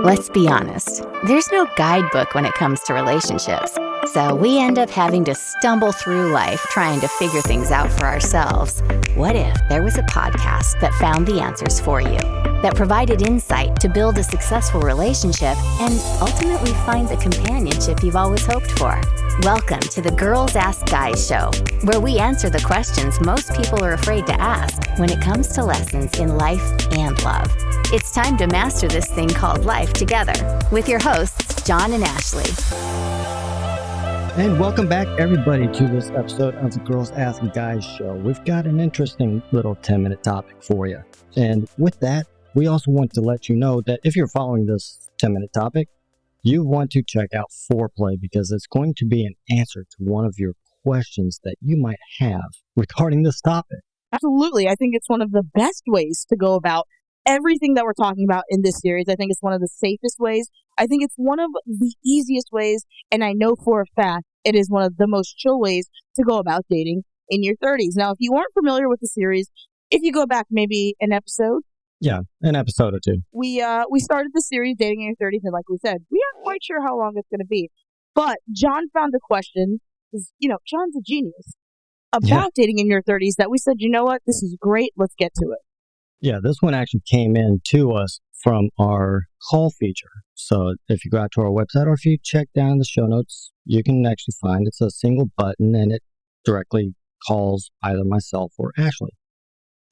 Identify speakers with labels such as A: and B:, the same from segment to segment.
A: Let's be honest, there's no guidebook when it comes to relationships. So we end up having to stumble through life trying to figure things out for ourselves. What if there was a podcast that found the answers for you, that provided insight to build a successful relationship and ultimately find the companionship you've always hoped for? Welcome to the Girls Ask Guys show, where we answer the questions most people are afraid to ask when it comes to lessons in life and love. It's time to master this thing called life together with your hosts, John and Ashley.
B: And welcome back, everybody, to this episode of the Girls Ask Guys show. We've got an interesting little 10-minute topic for you. And with that, we also want to let you know that if you're following this 10-minute topic, you want to check out Foreplay because it's going to be an answer to one of your questions that you might have regarding this topic.
C: Absolutely. I think it's one of the best ways to go about everything that we're talking about in this series. I think it's one of the safest ways. I think it's one of the easiest ways, and I know for a fact it is one of the most chill ways to go about dating in your 30s. Now, if you aren't familiar with the series, if you go back maybe an episode.
B: Yeah, an episode or two.
C: We started the series Dating in Your 30s, and like we said, we aren't quite sure how long it's going to be. But John found a question, because, John's a genius, about dating in your 30s that we said, you know what, this is great, let's get to it.
B: Yeah, this one actually came in to us from our call feature. So if you go out to our website or if you check down in the show notes, you can actually find it's a single button and it directly calls either myself or Ashley.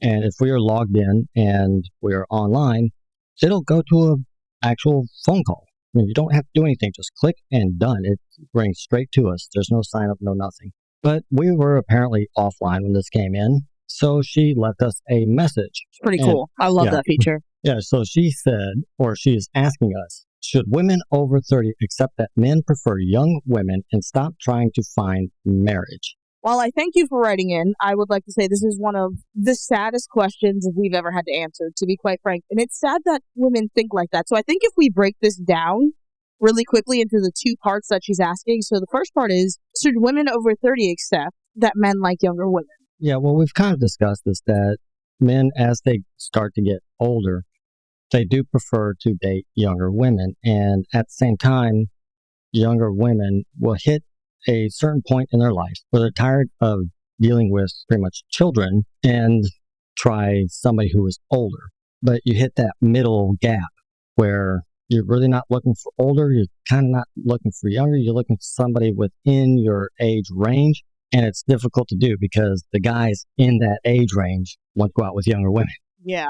B: And if we are logged in and we are online, it'll go to an actual phone call. I mean, you don't have to do anything. Just click and done. It brings straight to us. There's no sign up, no nothing. But we were apparently offline when this came in. So she left us a message.
C: It's pretty cool. I love that feature.
B: Yeah, so she said, or she is asking us, should women over 30 accept that men prefer young women and stop trying to find marriage?
C: While I thank you for writing in, I would like to say this is one of the saddest questions we've ever had to answer, to be quite frank. And it's sad that women think like that. So I think if we break this down really quickly into the two parts that she's asking. So the first part is, should women over 30 accept that men like younger women?
B: Yeah, well, we've kind of discussed this, that men, as they start to get older, they do prefer to date younger women. And at the same time, younger women will hit a certain point in their life where they're tired of dealing with pretty much children and try somebody who is older. But you hit that middle gap where you're really not looking for older, you're kind of not looking for younger, you're looking for somebody within your age range. And it's difficult to do because the guys in that age range want to go out with younger women.
C: Yeah.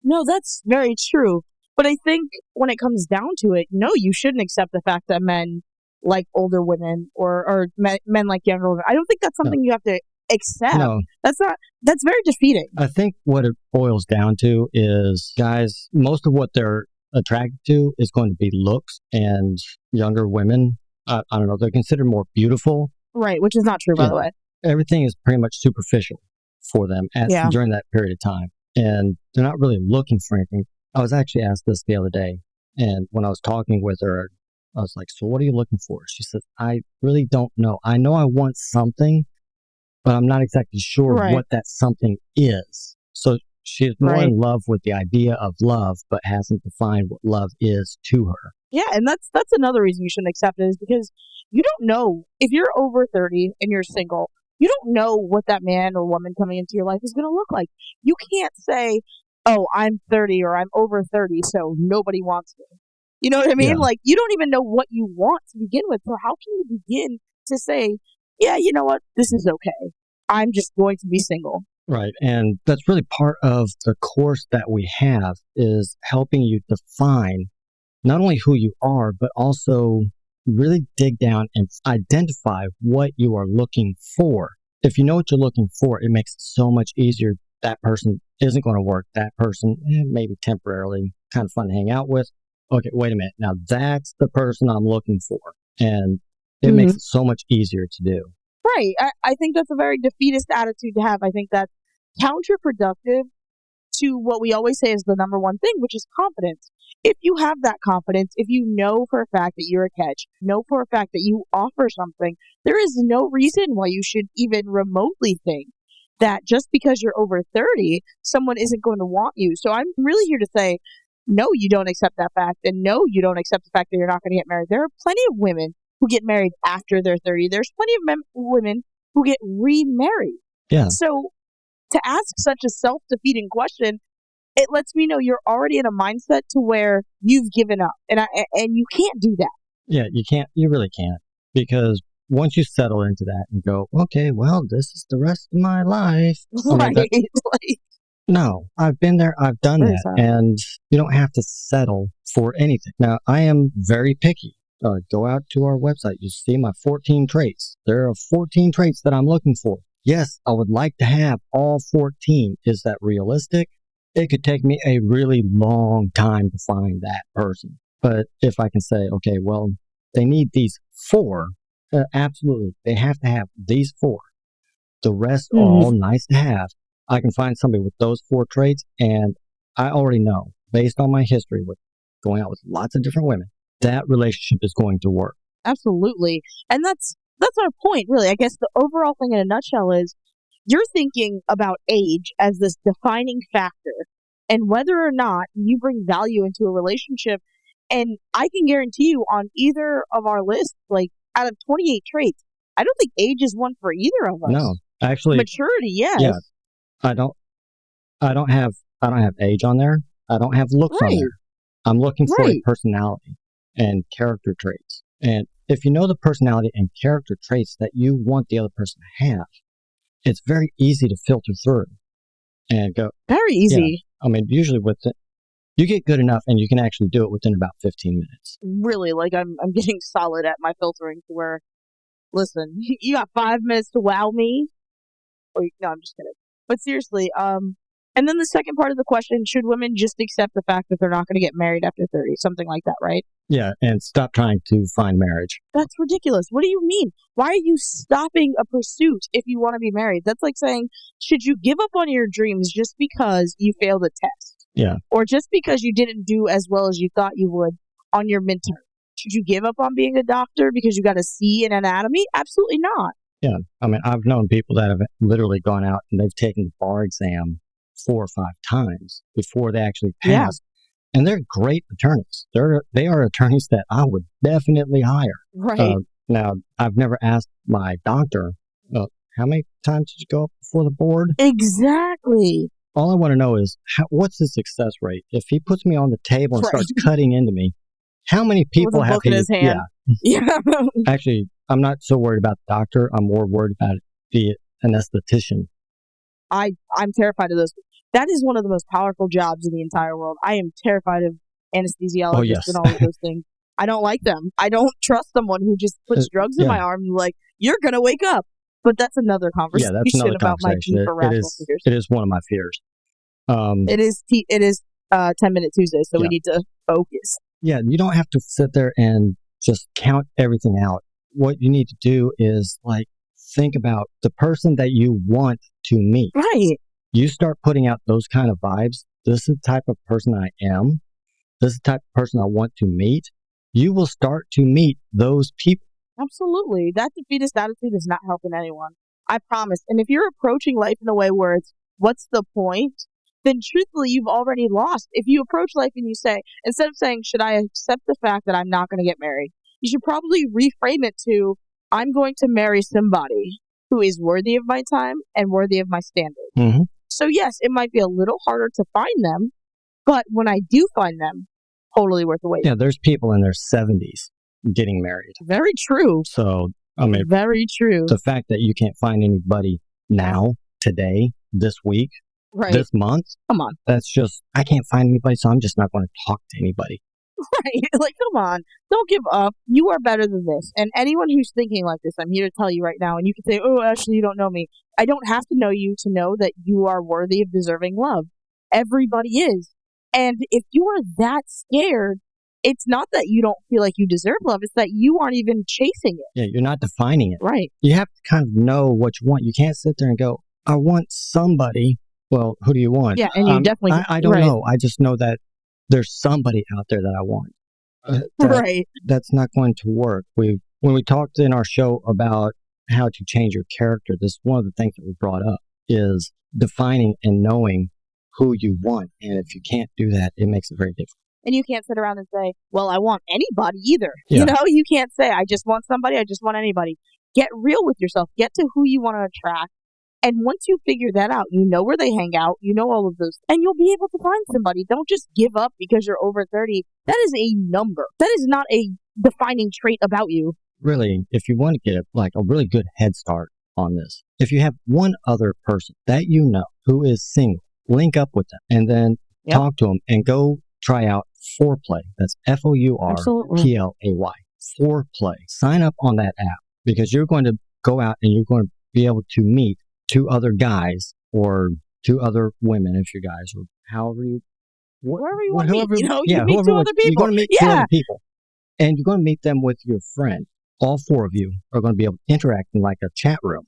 C: No, that's very true. But I think when it comes down to it, no, you shouldn't accept the fact that men like older women or men like younger women. I don't think that's something you have to accept.
B: No.
C: That's very defeating.
B: I think what it boils down to is guys, most of what they're attracted to is going to be looks, and younger women, I don't know, they're considered more beautiful.
C: Right, which is not true, by the way.
B: Everything is pretty much superficial for them during that period of time. And they're not really looking for anything. I was actually asked this the other day, and when I was talking with her, I was like, so what are you looking for? She said, I really don't know. I know I want something, but I'm not exactly sure what that something is. So she is more in love with the idea of love, but hasn't defined what love is to her.
C: Yeah, and that's another reason you shouldn't accept it, is because you don't know, if you're over 30 and you're single, you don't know what that man or woman coming into your life is going to look like. You can't say, oh, I'm 30 or I'm over 30, so nobody wants me. You know what I mean?
B: Yeah.
C: Like, you don't even know what you want to begin with. So how can you begin to say, yeah, you know what? This is okay. I'm just going to be single.
B: Right. And that's really part of the course that we have, is helping you define not only who you are, but also really dig down and identify what you are looking for. If you know what you're looking for, it makes it so much easier. That person isn't going to work. That person, maybe temporarily, kind of fun to hang out with. Okay, wait a minute. Now that's the person I'm looking for. And it makes it so much easier to do.
C: Right. I think that's a very defeatist attitude to have. I think that's counterproductive to what we always say is the number one thing, which is confidence. If you have that confidence, if you know for a fact that you're a catch, know for a fact that you offer something, there is no reason why you should even remotely think that just because you're over 30, someone isn't going to want you. So I'm really here to say, no, you don't accept that fact. And no, you don't accept the fact that you're not going to get married. There are plenty of women who get married after they're 30. There's plenty of women who get remarried.
B: Yeah.
C: So to ask such a self-defeating question, it lets me know you're already in a mindset to where you've given up. And you can't do that.
B: Yeah, you can't. You really can't. Because once you settle into that and go, okay, well, this is the rest of my life.
C: Right.
B: No, I've been there. I've done that. And you don't have to settle for anything. Now, I am very picky. Go out to our website. You see my 14 traits. There are 14 traits that I'm looking for. Yes, I would like to have all 14. Is that realistic? It could take me a really long time to find that person. But if I can say, okay, well, they need these 4, absolutely. They have to have these 4. The rest are all nice to have. I can find somebody with those 4 traits, and I already know, based on my history with going out with lots of different women, that relationship is going to work.
C: Absolutely. And that's our point, really. I guess the overall thing in a nutshell is you're thinking about age as this defining factor and whether or not you bring value into a relationship. And I can guarantee you on either of our lists, like out of 28 traits, I don't think age is one for either of us.
B: No, actually.
C: Maturity, yes.
B: Yeah. I don't have age on there. I don't have looks on there. I'm looking for a personality and character traits. And if you know the personality and character traits that you want the other person to have, it's very easy to filter through and go.
C: Very easy.
B: Yeah. I mean, usually you get good enough and you can actually do it within about 15 minutes.
C: Really, like I'm getting solid at my filtering to where, listen, you got 5 minutes to wow me. No, I'm just kidding. But seriously, and then the second part of the question, should women just accept the fact that they're not going to get married after 30? Something like that, right?
B: Yeah, and stop trying to find marriage.
C: That's ridiculous. What do you mean? Why are you stopping a pursuit if you want to be married? That's like saying, should you give up on your dreams just because you failed a test?
B: Yeah.
C: Or just because you didn't do as well as you thought you would on your midterm? Should you give up on being a doctor because you got a C in anatomy? Absolutely not.
B: Yeah. I mean, I've known people that have literally gone out and they've taken the bar exam 4 or 5 times before they actually pass. Yeah. And they're great attorneys. They are attorneys that I would definitely hire.
C: Right.
B: Now, I've never asked my doctor, how many times did you go up before the board?
C: Exactly.
B: All I want to know is, what's his success rate? If he puts me on the table and starts cutting into me, how many people have
C: in his hand? Yeah.
B: Actually, I'm not so worried about the doctor. I'm more worried about the anesthetician.
C: I'm terrified of those. That is one of the most powerful jobs in the entire world. I am terrified of anesthesiologists and all of those things. I don't like them. I don't trust someone who just puts drugs in my arm and like, you're going to wake up. But that's another conversation.
B: Yeah, that's another
C: about
B: conversation.
C: My deep irrational fears.
B: It is one of my fears.
C: It is 10-minute Tuesday, so we need to focus.
B: Yeah, you don't have to sit there and just count everything out. What you need to do is like think about the person that you want to meet.
C: Right.
B: You start putting out those kind of vibes. This is the type of person I am. This is the type of person I want to meet. You will start to meet those people.
C: Absolutely. That defeatist attitude is not helping anyone. I promise. And if you're approaching life in a way where it's, what's the point? Then truthfully, you've already lost. If you approach life and you say, instead of saying, should I accept the fact that I'm not going to get married? You should probably reframe it to, I'm going to marry somebody who is worthy of my time and worthy of my standards.
B: Mm-hmm.
C: So yes, it might be a little harder to find them, but when I do find them, totally worth the wait.
B: Yeah, there's people in their 70s getting married.
C: Very true.
B: So, I mean,
C: very true.
B: The fact that you can't find anybody now, today, this week, this month.
C: Come on.
B: That's just, I can't find anybody, so I'm just not going to talk to anybody.
C: Right. Like, come on. Don't give up. You are better than this. And anyone who's thinking like this, I'm here to tell you right now. And you can say, oh, actually, you don't know me. I don't have to know you to know that you are worthy of deserving love. Everybody is. And if you are that scared, it's not that you don't feel like you deserve love. It's that you aren't even chasing it.
B: Yeah, you're not defining it.
C: Right.
B: You have to kind of know what you want. You can't sit there and go, I want somebody. Well, who do you want?
C: Yeah, and you definitely...
B: I don't know. I just know that there's somebody out there that I want.
C: Right.
B: That's not going to work. When we talked in our show about how to change your character, this one of the things that we brought up is defining and knowing who you want. And if you can't do that, it makes it very difficult.
C: And you can't sit around and say, well, I want anybody either.
B: Yeah.
C: You know, you can't say, I just want somebody, I just want anybody. Get real with yourself. Get to who you want to attract. And once you figure that out, you know where they hang out, you know all of those, and you'll be able to find somebody. Don't just give up because you're over 30. That is a number. That is not a defining trait about you.
B: Really, if you want to get a really good head start on this, if you have one other person that you know who is single, link up with them and then talk to them and go try out Foreplay. That's Fourplay. Foreplay. Sign up on that app because you're going to go out and you're going to be able to meet 2 other guys or 2 other women if you're guys or however you
C: wherever you want to meet. You know, you meet 2 other people.
B: You're going to meet 2 other people. And you're going to meet them with your friend. All 4 of you are going to be able to interact in like a chat room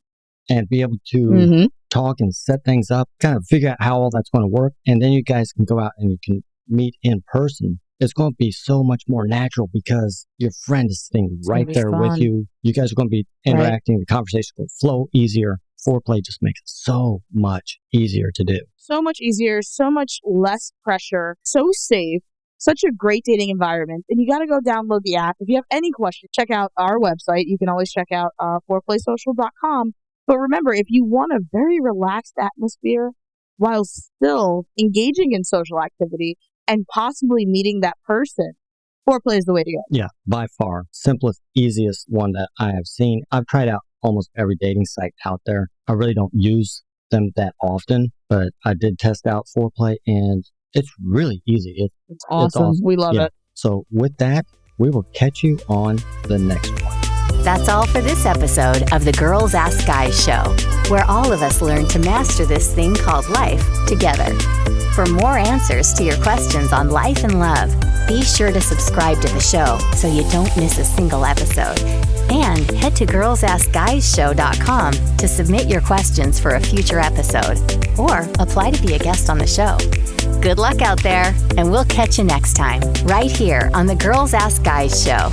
B: and be able to talk and set things up, kind of figure out how all that's going to work. And then you guys can go out and you can meet in person. It's going to be so much more natural because your friend is sitting right there with you. You guys are going to be interacting. Right. The conversation will flow easier. Foreplay just makes it so much easier to do.
C: So much easier, so much less pressure, so safe, such a great dating environment. And you got to go download the app. If you have any questions, check out our website. You can always check out foreplaysocial.com. But remember, if you want a very relaxed atmosphere while still engaging in social activity and possibly meeting that person, Foreplay is the way to go.
B: Yeah, by far. Simplest, easiest one that I have seen. I've tried out almost every dating site out there. I really don't use them that often, but I did test out Foreplay and it's really easy.
C: It's awesome. We love it.
B: So with that, we will catch you on the next one.
A: That's all for this episode of the Girls Ask Guys show, where all of us learn to master this thing called life together. For more answers to your questions on life and love, be sure to subscribe to the show so you don't miss a single episode. And head to girlsaskguyshow.com to submit your questions for a future episode or apply to be a guest on the show. Good luck out there, and we'll catch you next time, right here on the Girls Ask Guys show.